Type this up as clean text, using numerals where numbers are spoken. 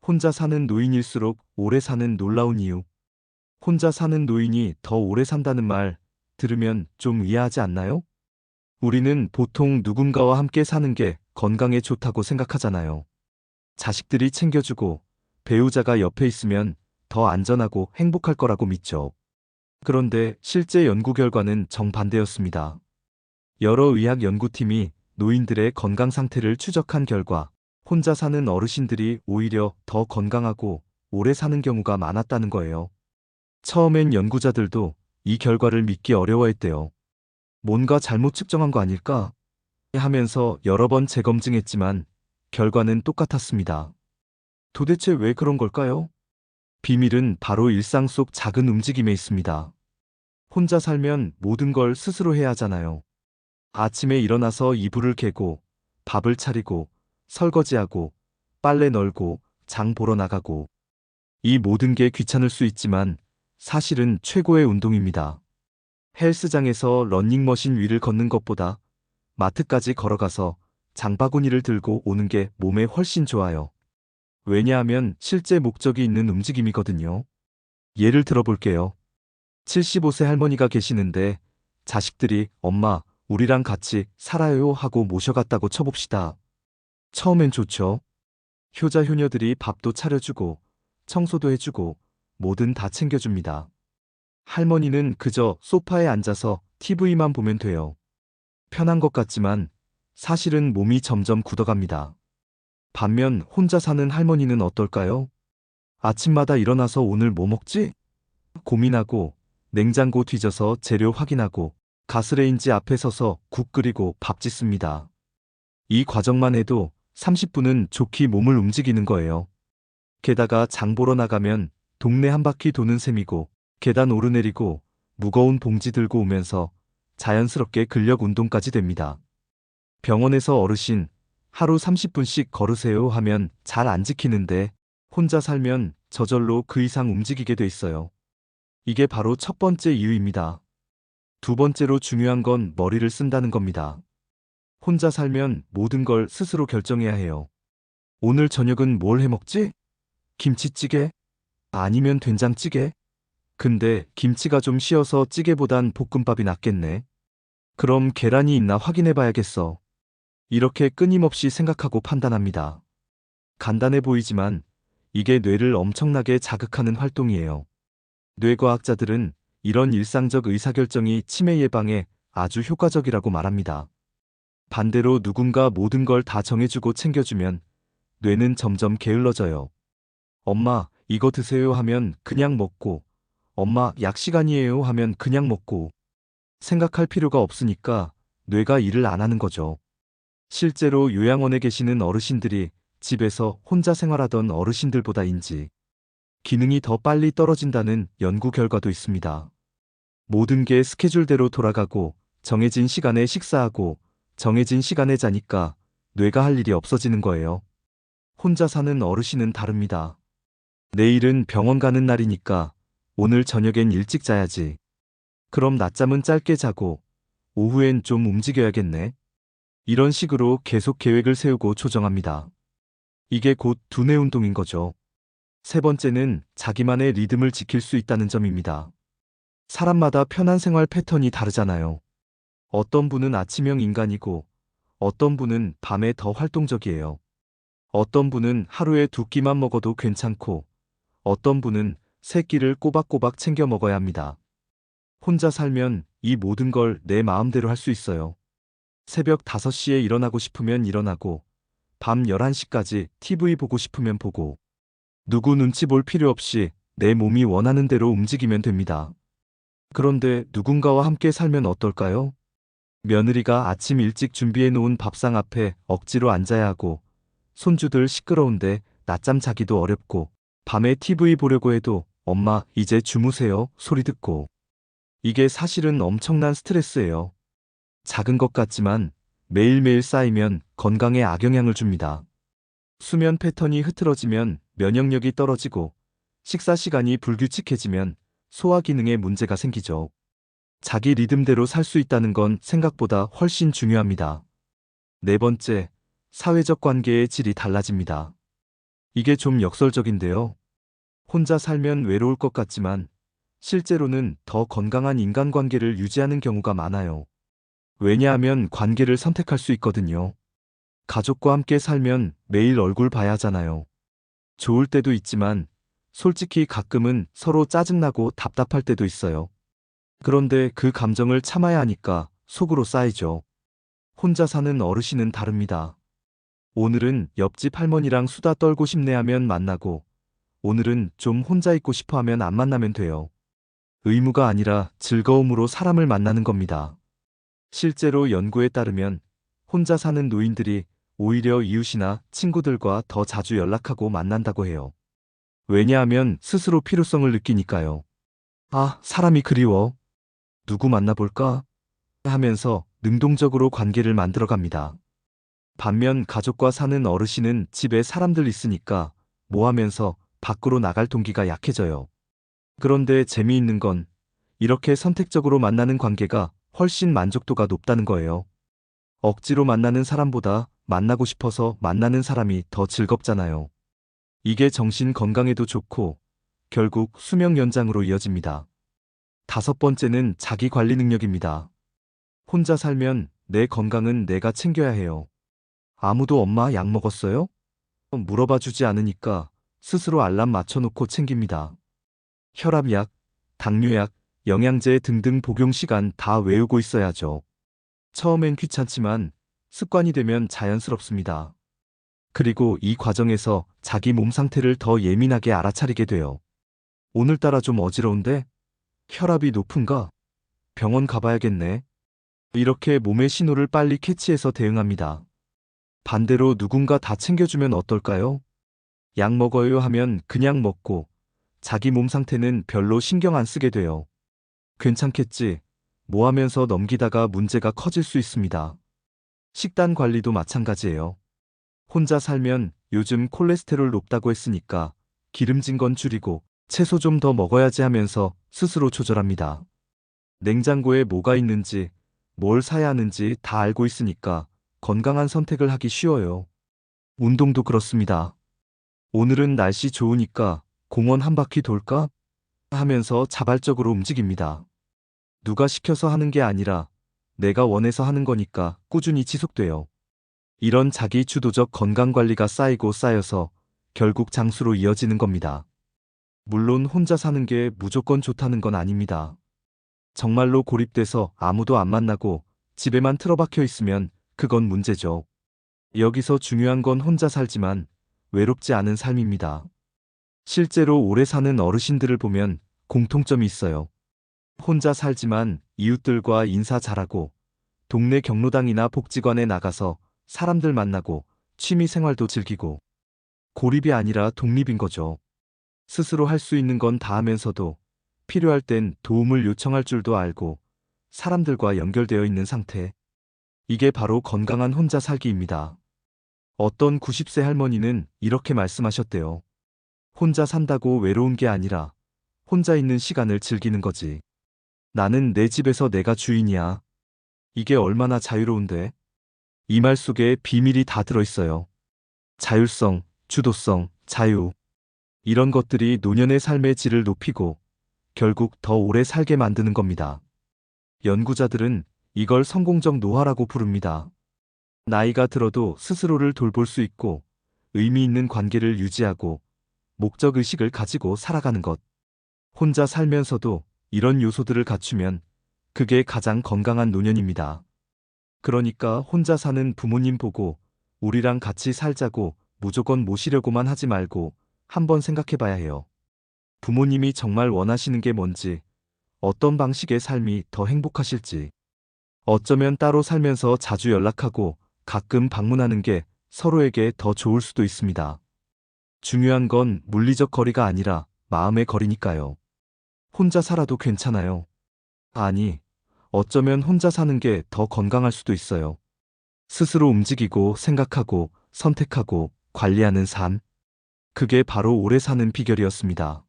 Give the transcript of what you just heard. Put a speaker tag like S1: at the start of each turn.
S1: 혼자 사는 노인일수록 오래 사는 놀라운 이유. 혼자 사는 노인이 더 오래 산다는 말 들으면 좀 의아하지 않나요? 우리는 보통 누군가와 함께 사는 게 건강에 좋다고 생각하잖아요. 자식들이 챙겨주고 배우자가 옆에 있으면 더 안전하고 행복할 거라고 믿죠. 그런데 실제 연구 결과는 정반대였습니다. 여러 의학 연구팀이 노인들의 건강 상태를 추적한 결과 혼자 사는 어르신들이 오히려 더 건강하고 오래 사는 경우가 많았다는 거예요. 처음엔 연구자들도 이 결과를 믿기 어려워했대요. 뭔가 잘못 측정한 거 아닐까? 하면서 여러 번 재검증했지만 결과는 똑같았습니다. 도대체 왜 그런 걸까요? 비밀은 바로 일상 속 작은 움직임에 있습니다. 혼자 살면 모든 걸 스스로 해야 하잖아요. 아침에 일어나서 이불을 개고, 밥을 차리고, 설거지하고, 빨래 널고, 장 보러 나가고. 이 모든 게 귀찮을 수 있지만 사실은 최고의 운동입니다. 헬스장에서 러닝머신 위를 걷는 것보다 마트까지 걸어가서 장바구니를 들고 오는 게 몸에 훨씬 좋아요. 왜냐하면 실제 목적이 있는 움직임이거든요. 예를 들어볼게요. 75세 할머니가 계시는데 자식들이 엄마, 우리랑 같이 살아요 하고 모셔갔다고 쳐봅시다. 처음엔 좋죠. 효자 효녀들이 밥도 차려주고 청소도 해주고 뭐든 다 챙겨줍니다. 할머니는 그저 소파에 앉아서 TV만 보면 돼요. 편한 것 같지만 사실은 몸이 점점 굳어갑니다. 반면 혼자 사는 할머니는 어떨까요? 아침마다 일어나서 오늘 뭐 먹지? 고민하고 냉장고 뒤져서 재료 확인하고 가스레인지 앞에 서서 국 끓이고 밥 짓습니다. 이 과정만 해도 30분은 좋게 몸을 움직이는 거예요. 게다가 장 보러 나가면 동네 한 바퀴 도는 셈이고 계단 오르내리고 무거운 봉지 들고 오면서 자연스럽게 근력 운동까지 됩니다. 병원에서 어르신 하루 30분씩 걸으세요 하면 잘 안 지키는데 혼자 살면 저절로 그 이상 움직이게 돼 있어요. 이게 바로 첫 번째 이유입니다. 두 번째로 중요한 건 머리를 쓴다는 겁니다. 혼자 살면 모든 걸 스스로 결정해야 해요. 오늘 저녁은 뭘 해 먹지? 김치찌개? 아니면 된장찌개? 근데 김치가 좀 쉬어서 찌개보단 볶음밥이 낫겠네. 그럼 계란이 있나 확인해 봐야겠어. 이렇게 끊임없이 생각하고 판단합니다. 간단해 보이지만 이게 뇌를 엄청나게 자극하는 활동이에요. 뇌과학자들은 이런 일상적 의사결정이 치매 예방에 아주 효과적이라고 말합니다. 반대로 누군가 모든 걸 다 정해주고 챙겨주면 뇌는 점점 게을러져요. 엄마, 이거 드세요 하면 그냥 먹고, 엄마, 약 시간이에요 하면 그냥 먹고, 생각할 필요가 없으니까 뇌가 일을 안 하는 거죠. 실제로 요양원에 계시는 어르신들이 집에서 혼자 생활하던 어르신들보다인지 기능이 더 빨리 떨어진다는 연구 결과도 있습니다. 모든 게 스케줄대로 돌아가고 정해진 시간에 식사하고 정해진 시간에 자니까 뇌가 할 일이 없어지는 거예요. 혼자 사는 어르신은 다릅니다. 내일은 병원 가는 날이니까 오늘 저녁엔 일찍 자야지. 그럼 낮잠은 짧게 자고 오후엔 좀 움직여야겠네. 이런 식으로 계속 계획을 세우고 조정합니다. 이게 곧 두뇌 운동인 거죠. 세 번째는 자기만의 리듬을 지킬 수 있다는 점입니다. 사람마다 편한 생활 패턴이 다르잖아요. 어떤 분은 아침형 인간이고 어떤 분은 밤에 더 활동적이에요. 어떤 분은 하루에 두 끼만 먹어도 괜찮고 어떤 분은 세 끼를 꼬박꼬박 챙겨 먹어야 합니다. 혼자 살면 이 모든 걸 내 마음대로 할 수 있어요. 새벽 5시에 일어나고 싶으면 일어나고 밤 11시까지 TV 보고 싶으면 보고 누구 눈치 볼 필요 없이 내 몸이 원하는 대로 움직이면 됩니다. 그런데 누군가와 함께 살면 어떨까요? 며느리가 아침 일찍 준비해 놓은 밥상 앞에 억지로 앉아야 하고 손주들 시끄러운데 낮잠 자기도 어렵고 밤에 TV 보려고 해도 엄마 이제 주무세요 소리 듣고 이게 사실은 엄청난 스트레스예요. 작은 것 같지만 매일매일 쌓이면 건강에 악영향을 줍니다. 수면 패턴이 흐트러지면 면역력이 떨어지고 식사 시간이 불규칙해지면 소화 기능에 문제가 생기죠. 자기 리듬대로 살 수 있다는 건 생각보다 훨씬 중요합니다. 네 번째, 사회적 관계의 질이 달라집니다. 이게 좀 역설적인데요. 혼자 살면 외로울 것 같지만 실제로는 더 건강한 인간관계를 유지하는 경우가 많아요. 왜냐하면 관계를 선택할 수 있거든요. 가족과 함께 살면 매일 얼굴 봐야 하잖아요. 좋을 때도 있지만 솔직히 가끔은 서로 짜증나고 답답할 때도 있어요. 그런데 그 감정을 참아야 하니까 속으로 쌓이죠. 혼자 사는 어르신은 다릅니다. 오늘은 옆집 할머니랑 수다 떨고 싶네 하면 만나고, 오늘은 좀 혼자 있고 싶어 하면 안 만나면 돼요. 의무가 아니라 즐거움으로 사람을 만나는 겁니다. 실제로 연구에 따르면 혼자 사는 노인들이 오히려 이웃이나 친구들과 더 자주 연락하고 만난다고 해요. 왜냐하면 스스로 필요성을 느끼니까요. 아, 사람이 그리워. 누구 만나볼까? 하면서 능동적으로 관계를 만들어 갑니다. 반면 가족과 사는 어르신은 집에 사람들 있으니까 뭐 하면서 밖으로 나갈 동기가 약해져요. 그런데 재미있는 건 이렇게 선택적으로 만나는 관계가 훨씬 만족도가 높다는 거예요. 억지로 만나는 사람보다 만나고 싶어서 만나는 사람이 더 즐겁잖아요. 이게 정신 건강에도 좋고 결국 수명 연장으로 이어집니다. 다섯 번째는 자기 관리 능력입니다. 혼자 살면 내 건강은 내가 챙겨야 해요. 아무도 엄마 약 먹었어요? 물어봐 주지 않으니까 스스로 알람 맞춰놓고 챙깁니다. 혈압약, 당뇨약, 영양제 등등 복용 시간 다 외우고 있어야죠. 처음엔 귀찮지만 습관이 되면 자연스럽습니다. 그리고 이 과정에서 자기 몸 상태를 더 예민하게 알아차리게 돼요. 오늘따라 좀 어지러운데? 혈압이 높은가? 병원 가봐야겠네. 이렇게 몸의 신호를 빨리 캐치해서 대응합니다. 반대로 누군가 다 챙겨주면 어떨까요? 약 먹어요 하면 그냥 먹고 자기 몸 상태는 별로 신경 안 쓰게 돼요. 괜찮겠지? 뭐 하면서 넘기다가 문제가 커질 수 있습니다. 식단 관리도 마찬가지예요. 혼자 살면 요즘 콜레스테롤 높다고 했으니까 기름진 건 줄이고 채소 좀 더 먹어야지 하면서 스스로 조절합니다. 냉장고에 뭐가 있는지, 뭘 사야 하는지 다 알고 있으니까 건강한 선택을 하기 쉬워요. 운동도 그렇습니다. 오늘은 날씨 좋으니까 공원 한 바퀴 돌까? 하면서 자발적으로 움직입니다. 누가 시켜서 하는 게 아니라 내가 원해서 하는 거니까 꾸준히 지속돼요. 이런 자기 주도적 건강관리가 쌓이고 쌓여서 결국 장수로 이어지는 겁니다. 물론 혼자 사는 게 무조건 좋다는 건 아닙니다. 정말로 고립돼서 아무도 안 만나고 집에만 틀어박혀 있으면 그건 문제죠. 여기서 중요한 건 혼자 살지만 외롭지 않은 삶입니다. 실제로 오래 사는 어르신들을 보면 공통점이 있어요. 혼자 살지만 이웃들과 인사 잘하고 동네 경로당이나 복지관에 나가서 사람들 만나고 취미 생활도 즐기고 고립이 아니라 독립인 거죠. 스스로 할 수 있는 건 다 하면서도 필요할 땐 도움을 요청할 줄도 알고 사람들과 연결되어 있는 상태. 이게 바로 건강한 혼자 살기입니다. 어떤 90세 할머니는 이렇게 말씀하셨대요. 혼자 산다고 외로운 게 아니라 혼자 있는 시간을 즐기는 거지. 나는 내 집에서 내가 주인이야. 이게 얼마나 자유로운데? 이 말 속에 비밀이 다 들어있어요. 자율성, 주도성, 자유. 이런 것들이 노년의 삶의 질을 높이고 결국 더 오래 살게 만드는 겁니다. 연구자들은 이걸 성공적 노화라고 부릅니다. 나이가 들어도 스스로를 돌볼 수 있고 의미 있는 관계를 유지하고 목적의식을 가지고 살아가는 것. 혼자 살면서도 이런 요소들을 갖추면 그게 가장 건강한 노년입니다. 그러니까 혼자 사는 부모님 보고 우리랑 같이 살자고 무조건 모시려고만 하지 말고 한번 생각해 봐야 해요. 부모님이 정말 원하시는 게 뭔지, 어떤 방식의 삶이 더 행복하실지. 어쩌면 따로 살면서 자주 연락하고 가끔 방문하는 게 서로에게 더 좋을 수도 있습니다. 중요한 건 물리적 거리가 아니라 마음의 거리니까요. 혼자 살아도 괜찮아요. 아니, 어쩌면 혼자 사는 게 더 건강할 수도 있어요. 스스로 움직이고 생각하고 선택하고 관리하는 삶. 그게 바로 오래 사는 비결이었습니다.